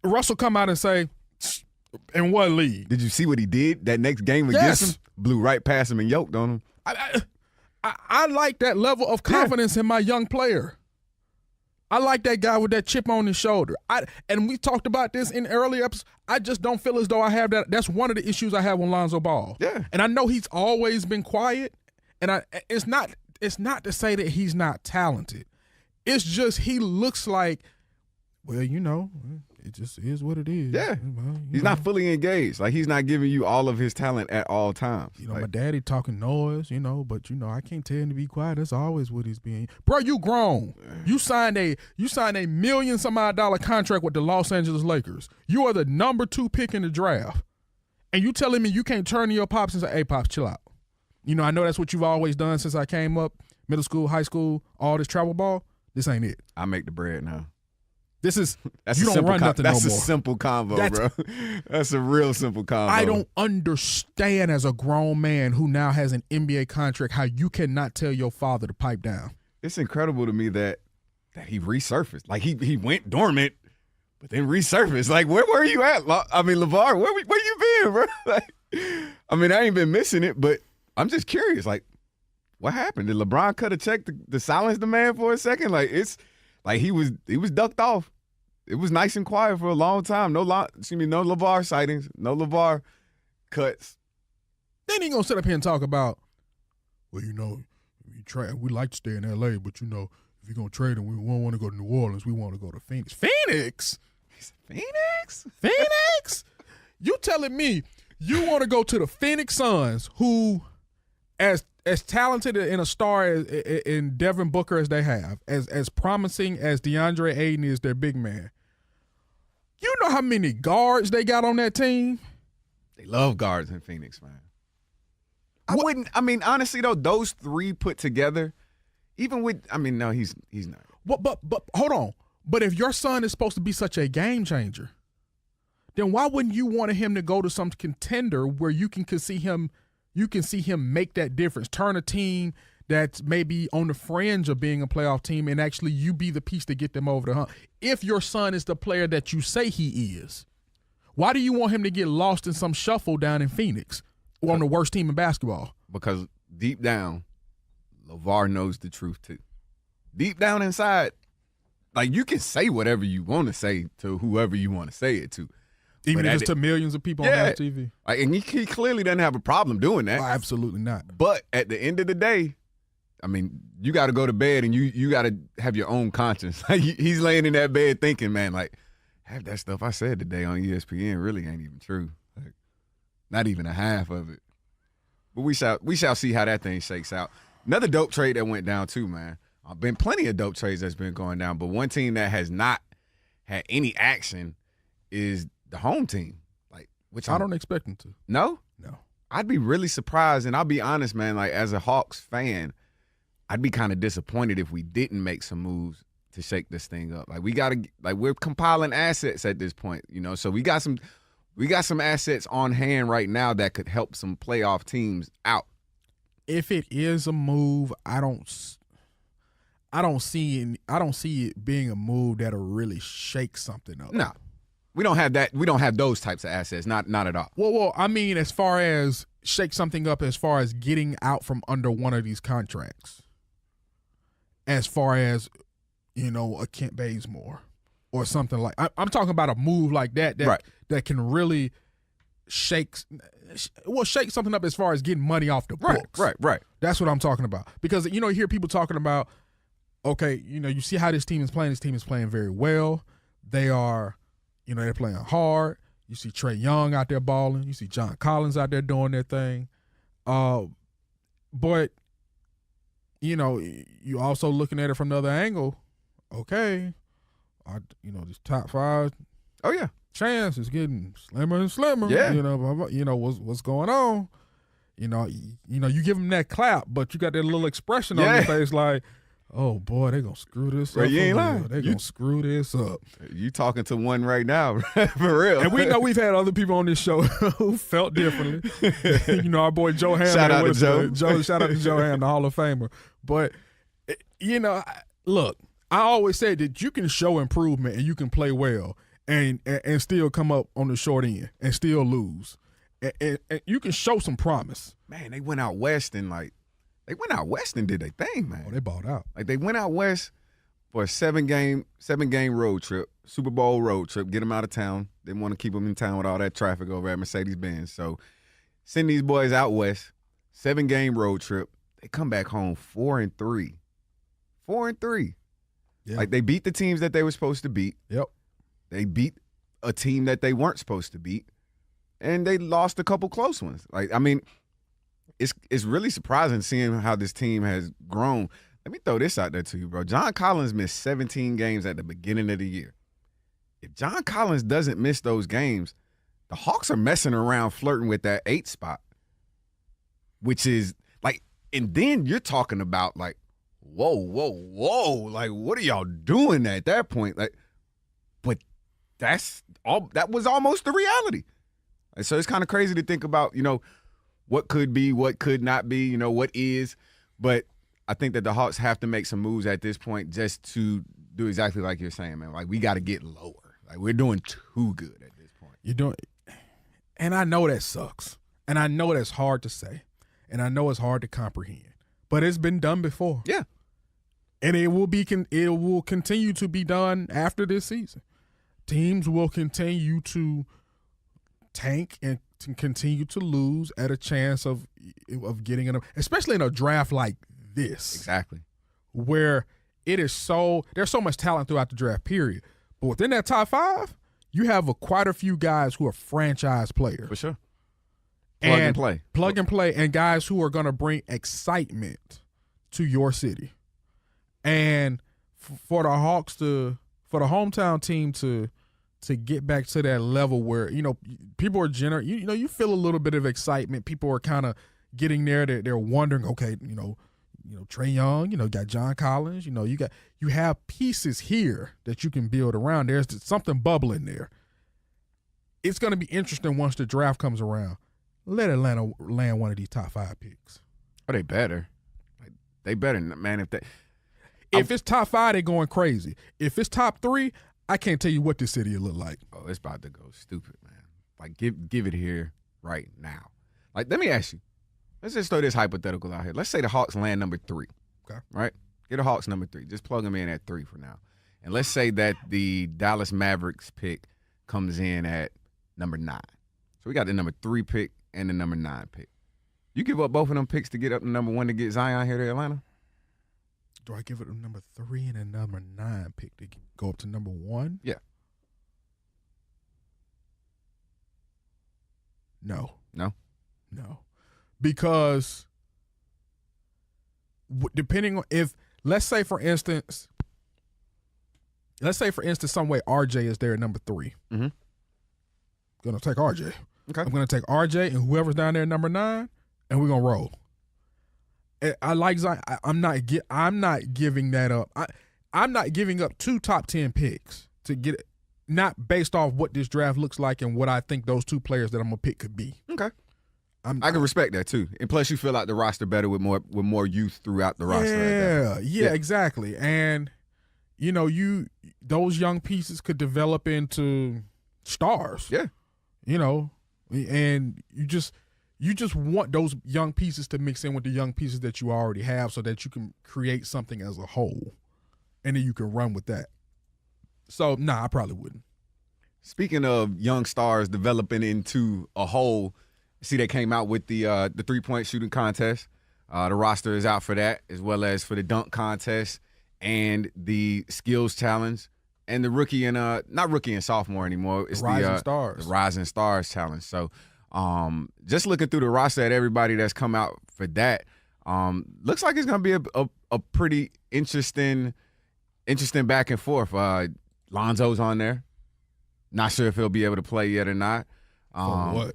Russell come out and say, in what league? Did you see what he did that next game Yes. against him? Blew right past him and yoked on him. I like that level of confidence in my young player. I like that guy with that chip on his shoulder. And we talked about this in earlier episodes. I just don't feel as though I have that. That's one of the issues I have with Lonzo Ball. Yeah. And I know he's always been quiet. And it's not to say that he's not talented. It's just he looks like, well, you know, it just is what it is. Yeah. Well, He's not fully engaged. Like, he's not giving you all of his talent at all times. You know, Like, my daddy talking noise, you know, but you know, I can't tell him to be quiet. That's always what he's being. Bro, you grown. You signed a $1 million some odd contract with the Los Angeles Lakers. You are the number 2 pick in the draft. And you telling me you can't turn to your pops and say, hey, pops, chill out. You know, I know that's what you've always done since I came up, middle school, high school, all this travel ball. This ain't it. I make the bread now. This is That's you a don't simple run nothing no That's more. a simple combo, That's- bro. That's a real simple combo. I don't understand as a grown man who now has an NBA contract how you cannot tell your father to pipe down. It's incredible to me that he resurfaced. Like, he went dormant, but then resurfaced. Like, where were you at? I mean, LeVar, where you been, bro? Like, I mean, I ain't been missing it, but I'm just curious. Like, what happened? Did LeBron cut a check to silence the man for a second? Like, it's like he was ducked off. It was nice and quiet for a long time. No LeVar sightings, no LeVar cuts. Then he gonna sit up here and talk about, well, you know, we like to stay in LA, but you know, if you're gonna trade him, we won't want to go to New Orleans. We want to go to Phoenix. Phoenix? Phoenix? You telling me you want to go to the Phoenix Suns, who, as talented in a star in Devin Booker as they have, as promising as DeAndre Ayton is their big man. You know how many guards they got on that team? They love guards in Phoenix, man. I mean, honestly, though, those 3 put together, even with, I mean, no, he's not. But hold on. But if your son is supposed to be such a game changer, then why wouldn't you want him to go to some contender where you can see him make that difference, turn a team that's maybe on the fringe of being a playoff team and actually you be the piece to get them over the hump? If your son is the player that you say he is, why do you want him to get lost in some shuffle down in Phoenix or on the worst team in basketball? Because deep down, LeVar knows the truth too. Deep down inside, like, you can say whatever you want to say to whoever you want to say it to. Even But if at it's to millions of people on Yeah. live TV? Like, and he clearly doesn't have a problem doing that. Oh, absolutely not. But at the end of the day, I mean, you got to go to bed and you got to have your own conscience. Like he's laying in that bed thinking, man, like, half that stuff I said today on ESPN really ain't even true. Like, not even a half of it. But we shall see how that thing shakes out. Another dope trade that went down too, man. Been plenty of dope trades that's been going down, but one team that has not had any action is the home team. Like, which I don't expect them to. No? No. I'd be really surprised, and I'll be honest, man, like as a Hawks fan, I'd be kind of disappointed if we didn't make some moves to shake this thing up. Like we're compiling assets at this point, you know. So we got some assets on hand right now that could help some playoff teams out. If it is a move, I don't see it being a move that'll really shake something up. No. We don't have that. We don't have those types of assets. Not at all. Well, I mean, as far as shake something up, as far as getting out from under one of these contracts, as far as, you know, a Kent Bazemore or something like. I'm talking about a move like that right. that can really shake something up as far as getting money off the books. Right. That's what I'm talking about. Because, you know, you hear people talking about, okay, you know, you see how this team is playing. This team is playing very well. They are, you know, they're playing hard. You see Trae Young out there balling. You see John Collins out there doing their thing. But, you know, you also looking at it from the other angle. Okay, you know, this top 5. Oh yeah, chance is getting slimmer and slimmer. Yeah, you know what's going on. You know, you give them that clap, but you got that little expression on your face like, oh boy, they gonna screw this up. You ain't lying. They gonna screw this up. You talking to one right now, for real. And we know we've had other people on this show who felt differently. You know, our boy Joe Ham. Shout out to Joe. Shout out to Joe Ham, the Hall of Famer. But you know, look, I always said that you can show improvement and you can play well and still come up on the short end and still lose. And you can show some promise. Man, they went out west and did their thing, man. Oh, they balled out. Like they went out west for a 7-game road trip, Super Bowl road trip, get them out of town. Didn't want to keep them in town with all that traffic over at Mercedes-Benz. So send these boys out west, 7-game road trip. They come back home 4-3. 4-3. Yeah. Like they beat the teams that they were supposed to beat. Yep. They beat a team that they weren't supposed to beat. And they lost a couple close ones. Like, I mean, it's really surprising seeing how this team has grown. Let me throw this out there to you, bro. John Collins missed 17 games at the beginning of the year. If John Collins doesn't miss those games, the Hawks are messing around flirting with that 8 spot, which is like, and then you're talking about like, whoa. Like, what are y'all doing at that point? Like, but that was almost the reality. And so it's kind of crazy to think about, you know, what could be, what could not be, you know, what is. But I think that the Hawks have to make some moves at this point just to do exactly like you're saying, man. Like, we got to get lower. Like, we're doing too good at this point. You're doing, and I know that sucks. And I know that's hard to say. And I know it's hard to comprehend. But it's been done before. Yeah. And it will continue to be done after this season. Teams will continue to tank and to continue to lose at a chance of getting in especially in a draft like this. Exactly. Where there's so much talent throughout the draft period. But within that top 5, you have quite a few guys who are franchise players. For sure. Plug and play. Plug and play, and guys who are going to bring excitement to your city. And for the Hawks for the hometown team to get back to that level where, you know, people are you feel a little bit of excitement. People are kind of getting there. They're wondering, okay, you know, Trae Young, you know, you got John Collins, you know, you have pieces here that you can build around. There's something bubbling there. It's going to be interesting once the draft comes around. Let Atlanta land one of these top 5 picks. Oh, they better. Like, they better, man. If it's top 5, they're going crazy. If it's top 3, I can't tell you what this city will look like. Oh, it's about to go stupid, man. Like, give it here right now. Like, let me ask you. Let's just throw this hypothetical out here. Let's say the Hawks land number 3. Okay. Right? Get the Hawks number 3. Just plug them in at 3 for now. And let's say that the Dallas Mavericks pick comes in at number 9. So we got the number 3 pick and the number 9 pick. You give up both of them picks to get up to number 1 to get Zion here to Atlanta? Do I give it a number 3 and a number 9 pick to go up to number 1? Yeah. No. No? No. Because depending on if, let's say for instance, some way RJ is there at number 3. Mm-hmm. Gonna take RJ. Okay. I'm gonna take RJ and whoever's down there at number 9, and we're gonna roll. I like Zion. I'm not giving that up. I'm not giving up 2 top 10 picks to get it, not based off what this draft looks like and what I think those 2 players that I'm gonna pick could be. Okay. I can respect that too, and plus you fill out the roster better with more youth throughout the roster. Yeah, exactly. And you know, those young pieces could develop into stars. Yeah, you know, and you just want those young pieces to mix in with the young pieces that you already have, so that you can create something as a whole, and then you can run with that. So, I probably wouldn't. Speaking of young stars developing into a whole, see they came out with the 3-point shooting contest. The roster is out for that, as well as for the dunk contest and the skills challenge and the rookie and not rookie and sophomore anymore. It's the Rising Stars challenge. So just looking through the roster at everybody that's come out for that, looks like it's gonna be a pretty interesting back and forth. Lonzo's on there. Not sure if he'll be able to play yet or not. For what?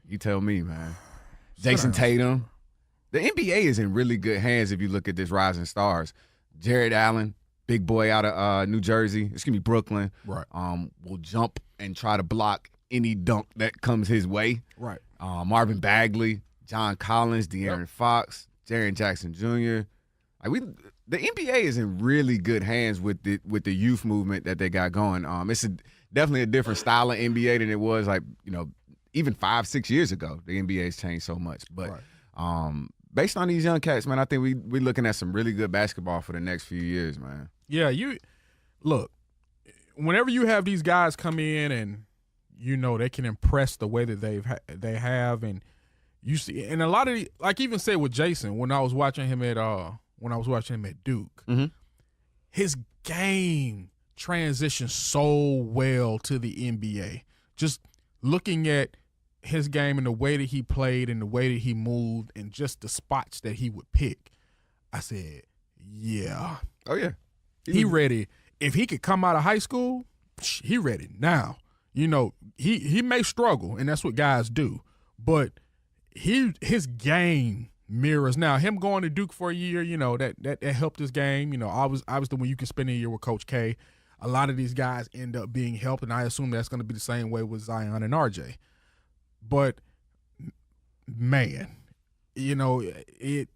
You tell me, man. Jason Tatum. The NBA is in really good hands if you look at this Rising Stars. Jared Allen, big boy out of New Jersey. It's going to be Brooklyn. Right. Will jump and try to block any dunk that comes his way. Right. Marvin Bagley, John Collins, De'Aaron Fox, Jaren Jackson Jr. The NBA is in really good hands with the youth movement that they got going. It's definitely a different style of NBA than it was even 5-6 years ago. The NBA's changed so much, but based on these young cats, man, I think we're looking at some really good basketball for the next few years, man. Yeah, look. Whenever you have these guys come in and they can impress the way that they have, and you see, and a lot of like even say with Jason when I was watching him at Duke, mm-hmm. his game transitioned so well to the NBA. Just looking at his game and the way that he played and the way that he moved and just the spots that he would pick, I said, yeah. Oh, yeah. He ready. If he could come out of high school, he ready now. He may struggle, and that's what guys do, but his game mirrors. Now, him going to Duke for a year, that helped his game. Obviously when you can spend a year with Coach K, a lot of these guys end up being helped, and I assume that's going to be the same way with Zion and RJ. But, man, that's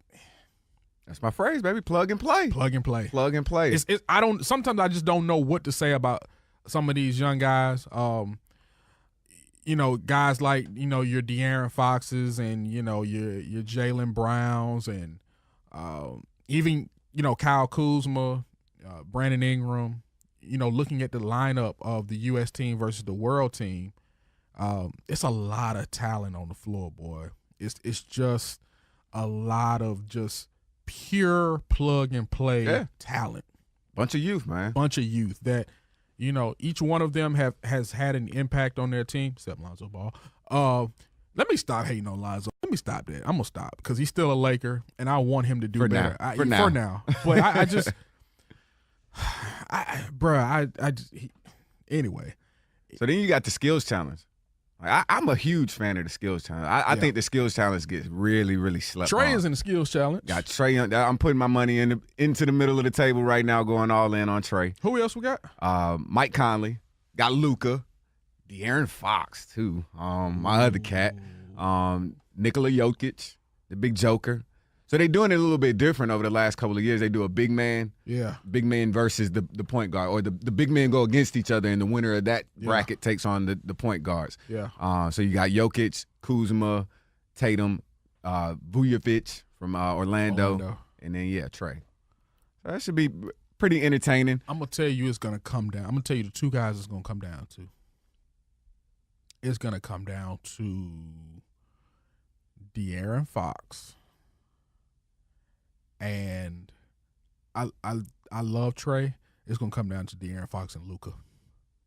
my phrase, baby. Plug and play. Plug and play. Plug and play. Sometimes I just don't know what to say about some of these young guys. Guys like, your De'Aaron Foxes and, your Jaylen Browns and even, Kyle Kuzma, Brandon Ingram, looking at the lineup of the U.S. team versus the world team, it's a lot of talent on the floor, boy. It's just a lot of just pure plug and play talent. Bunch of youth, man. Bunch of youth that, each one of them has had an impact on their team, except Lonzo Ball. Let me stop hating on Lonzo. Let me stop that. I'm going to stop because he's still a Laker, and I want him to do better. For now. But I just – anyway. So then you got the skills challenge. I'm a huge fan of the skills challenge. I think the skills challenge gets really, really slept on. Trae is in the skills challenge. Got Trae. I'm putting my money into the middle of the table right now, going all in on Trae. Who else we got? Mike Conley. Got Luka. De'Aaron Fox, too. My other cat. Nikola Jokic, the big joker. So they're doing it a little bit different over the last couple of years. They do a big man. Yeah. Big man versus the point guard. Or the big men go against each other, and the winner of that bracket takes on the point guards. Yeah. So you got Jokic, Kuzma, Tatum, Vujovic from Orlando. And then, Trae. So that should be pretty entertaining. I'm going to tell you it's going to come down. I'm going to tell you the 2 guys it's going to come down to. It's going to come down to De'Aaron Fox and I love Trey. It's gonna come down to De'Aaron Fox and Luka.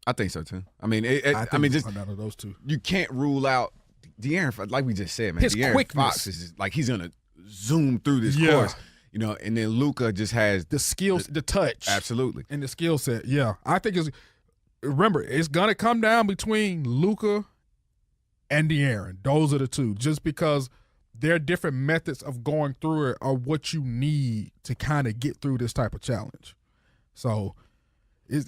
I think so too. I mean, Just come down to those two. You can't rule out De'Aaron, like we just said, man. His De'Aaron quickness. Fox is just, like he's gonna zoom through this Yeah. course, you know, and then Luka just has The skills, the touch, absolutely. and the skill set. Yeah, I think remember, it's gonna come down between Luka and De'Aaron. Those are the two. Just because their different methods of going through it are what you need to kind of get through this type of challenge. So, this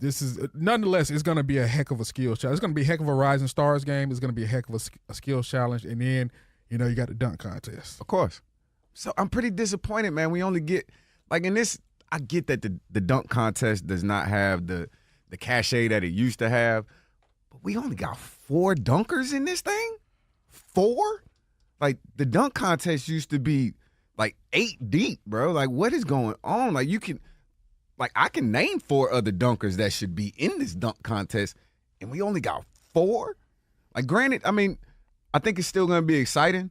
is nonetheless, it's gonna be a heck of a skills challenge. It's gonna be a heck of a Rising Stars game. It's gonna be a heck of a skills challenge, and then you got the dunk contest. Of course. So I'm pretty disappointed, man. We only get like in this. I get that the dunk contest does not have the cachet that it used to have, but we only got 4 dunkers in this thing. 4? Like the dunk contest used to be like 8 deep, bro. Like what is going on? Like I can name 4 other dunkers that should be in this dunk contest, and we only got 4. Like granted, I mean, I think it's still going to be exciting,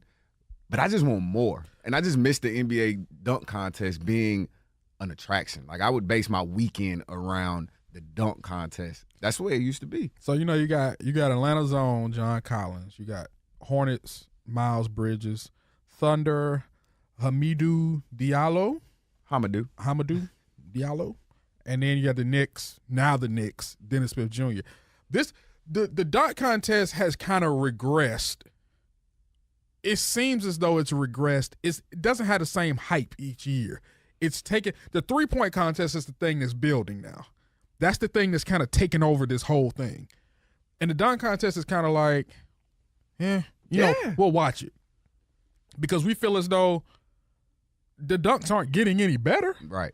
but I just want more. And I just miss the NBA dunk contest being an attraction. Like I would base my weekend around the dunk contest. That's the way it used to be. So you got Atlanta Zone, John Collins. You got Hornets, Miles Bridges, Thunder, Hamidou Diallo, and then you got the Knicks. Now the Knicks, Dennis Smith Jr. The dunk contest has kind of regressed. It seems as though it's regressed. It doesn't have the same hype each year. It's taken the 3-point contest is the thing that's building now. That's the thing that's kind of taking over this whole thing. And the dunk contest is kind of like, you know, we'll watch it. Because we feel as though the dunks aren't getting any better. Right.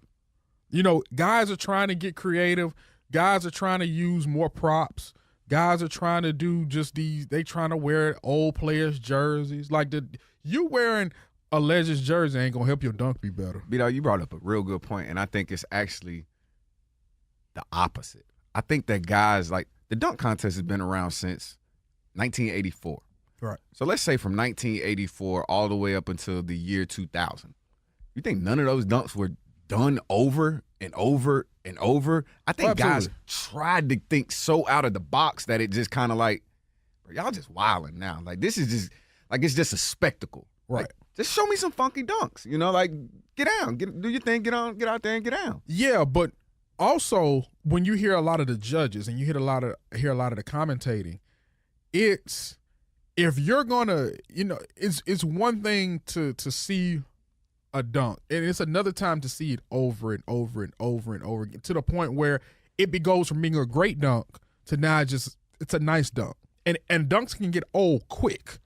You know, guys are trying to get creative. Guys are trying to use more props. Guys are trying to do just these. They trying to wear old players' jerseys. Like you wearing a Legends jersey ain't gonna help your dunk be better. Bito, you brought up a real good point, and I think it's actually the opposite. I think that guys like the dunk contest has been around since 1984. Right. So let's say from 1984 all the way up until the year 2000. You think none of those dunks were done over and over and over? I think guys tried to think so out of the box that it just kind of like, bro, y'all just wilding now. Like this is just like it's just a spectacle. Right. Like, just show me some funky dunks. You know, like get down, do your thing, get out there and get down. Yeah, but also when you hear a lot of the judges and you hear a lot of the commentating, it's if you're gonna, it's one thing to see a dunk, and it's another time to see it over and over and over and over again to the point where it goes from being a great dunk to now it's a nice dunk, and dunks can get old quick,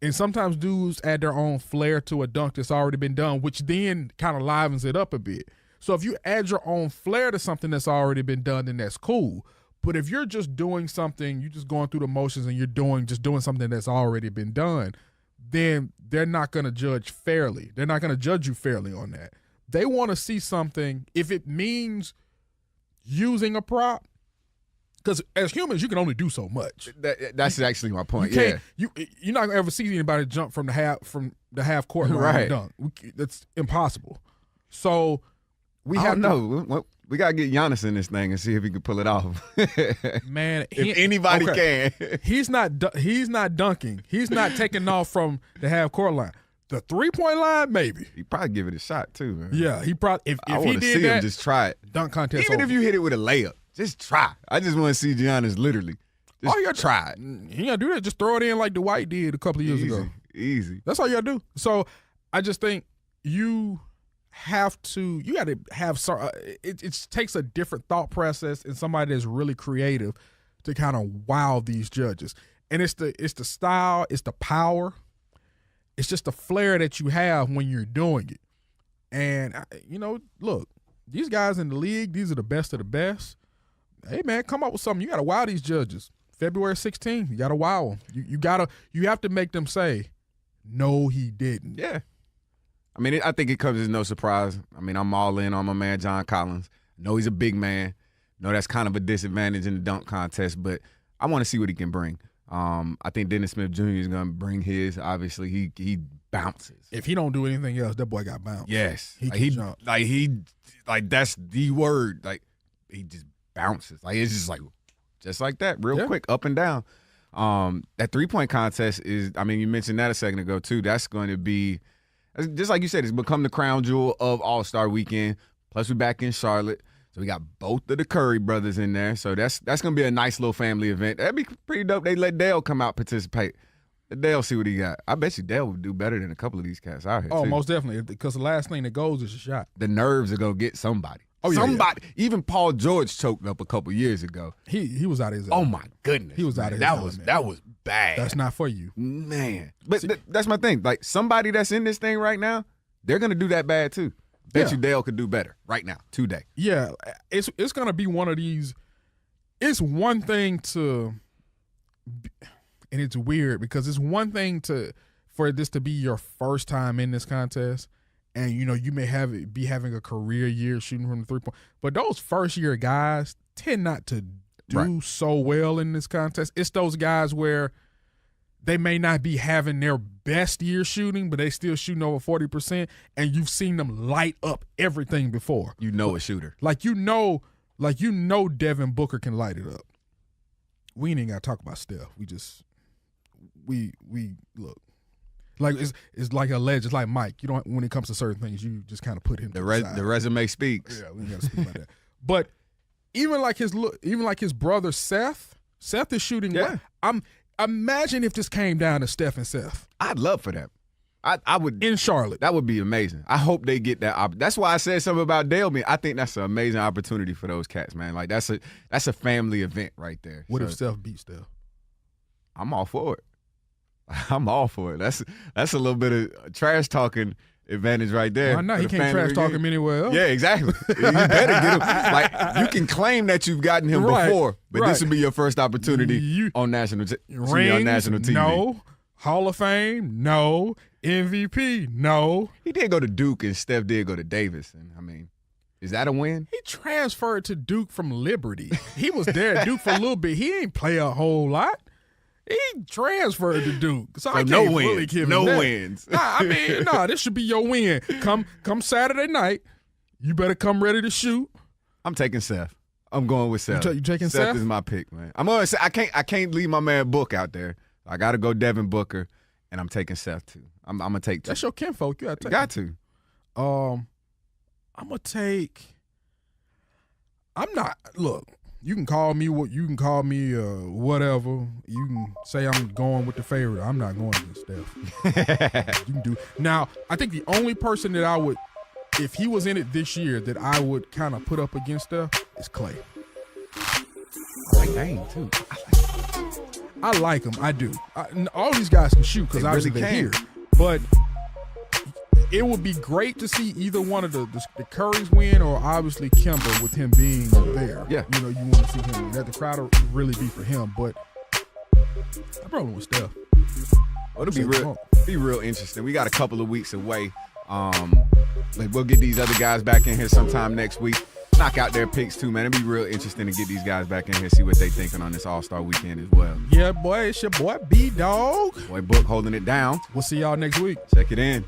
and sometimes dudes add their own flair to a dunk that's already been done, which then kind of livens it up a bit. So if you add your own flair to something that's already been done, then that's cool. But if you're just doing something, you're just going through the motions and you're doing something that's already been done, then they're not going to judge fairly. They're not going to judge you fairly on that. They want to see something, if it means using a prop, because as humans, you can only do so much. That's actually my point. You're not going to ever see anybody jump from the half court line right. and dunk. That's impossible. So we I have don't know. We got to get Giannis in this thing and see if he can pull it off. Man, if anybody can. He's not dunking. He's not taking off from the half court line. The 3-point line, maybe. He probably give it a shot too, man. Yeah, he probably. If I he want to did see that, him just try it. Dunk contest. Even over. if you hit it with a layup, just try. I just want to see Giannis literally. Just you gotta try it. You gotta do that. Just throw it in like Dwight did a couple of years ago. Easy. That's all you gotta do. So I just think you got to have it takes a different thought process and somebody that's really creative to kind of wow these judges. And it's the style, it's the power, it's just the flair that you have when you're doing it. And look, these guys in the league, these are the best of the best. Hey man, come up with something. You got to wow these judges. February 16th, you got to wow them. You have to make them say, no, he didn't. Yeah. I mean, I think it comes as no surprise. I mean, I'm all in on my man John Collins. I know he's a big man. I know that's kind of a disadvantage in the dunk contest, but I want to see what he can bring. I think Dennis Smith Jr. is going to bring his. Obviously, he bounces. If he don't do anything else, that boy got bounced. Yes, He can jump. like that's the word. Like he just bounces. Like it's just like that, real quick, up and down. That 3-point contest is. I mean, you mentioned that a second ago too. That's going to be just like you said. It's become the crown jewel of All-Star Weekend. Plus, we're back in Charlotte. So we got both of the Curry brothers in there. So that's going to be a nice little family event. That'd be pretty dope. They let Dale come out participate. Let Dale see what he got. I bet you Dale would do better than a couple of these cats out here. Oh, too. most definitely. Because the last thing that goes is a shot. The nerves are going to get somebody. Oh, yeah, somebody. Even Paul George choked up a couple years ago. He was out of his Oh, my goodness. He was out of his that element. That was bad. That's not for you. Man. But that's my thing. Like, somebody that's in this thing right now, they're going to do that bad, too. Bet you Dale could do better right now, today. Yeah, it's going to be one of these. It's one thing to, and it's weird because it's one thing for this to be your first time in this contest, and you may be having a career year shooting from the 3-point. But those first year guys tend not to do so well in this contest. It's those guys where they may not be having their best year shooting, but they still shooting over 40%, and you've seen them light up everything before. You know a shooter. Like Devin Booker can light it up. We ain't got to talk about Steph. We look. Like it's like a legend. It's like Mike. You don't, when it comes to certain things, you just kind of put him to the side. The resume speaks. Yeah, we ain't got to speak about that. But even like his brother Seth is shooting well. Imagine if this came down to Steph and Seth. I'd love for that. I would in Charlotte. That would be amazing. I hope they get that. That's why I said something about Dale. I think that's an amazing opportunity for those cats, man. Like that's a family event right there. What if Steph beats Steph? I'm all for it. I'm all for it. That's a little bit of trash talking advantage right there. Why not? He can't trash talk him anywhere else. Yeah, exactly. You better get him. Like you can claim that you've gotten him before, but this will be your first opportunity on national TV. No. Hall of Fame, no. MVP, no. He did go to Duke, and Steph did go to Davis. And I mean, is that a win? He transferred to Duke from Liberty. He was there at Duke for a little bit. He ain't play a whole lot. He transferred to Duke. So I can't really give him that. Wins. This should be your win. Come Saturday night, you better come ready to shoot. I'm taking Seth. I'm going with Seth. You taking Seth? Seth is my pick, man. I'm going to say I can't leave my man Book out there. I got to go Devin Booker, and I'm taking Seth too. I'm going to take two. That's your kinfolk. You got to. I'm going to take – I'm not – look, you can call me whatever. You can say I'm going with the favorite. I'm not going with Steph. You can do – now, I think the only person that I would – if he was in it this year that I would kind of put up against Steph is Clay. I like Dame too. I like him. I do. All these guys can shoot because obviously they're here. But it would be great to see either one of the Currys win or obviously Kemba with him being there. Yeah. You want to see him. That the crowd will really be for him. But I'm rolling with Steph. Well, it'll be real interesting. We got a couple of weeks away. We'll get these other guys back in here sometime next week. Knock out their picks too, man. It'd be real interesting to get these guys back in here, see what they thinking on this All-Star weekend as well. Yeah, boy, it's your boy B-Dog. Boy Book holding it down. We'll see y'all next week. Check it in.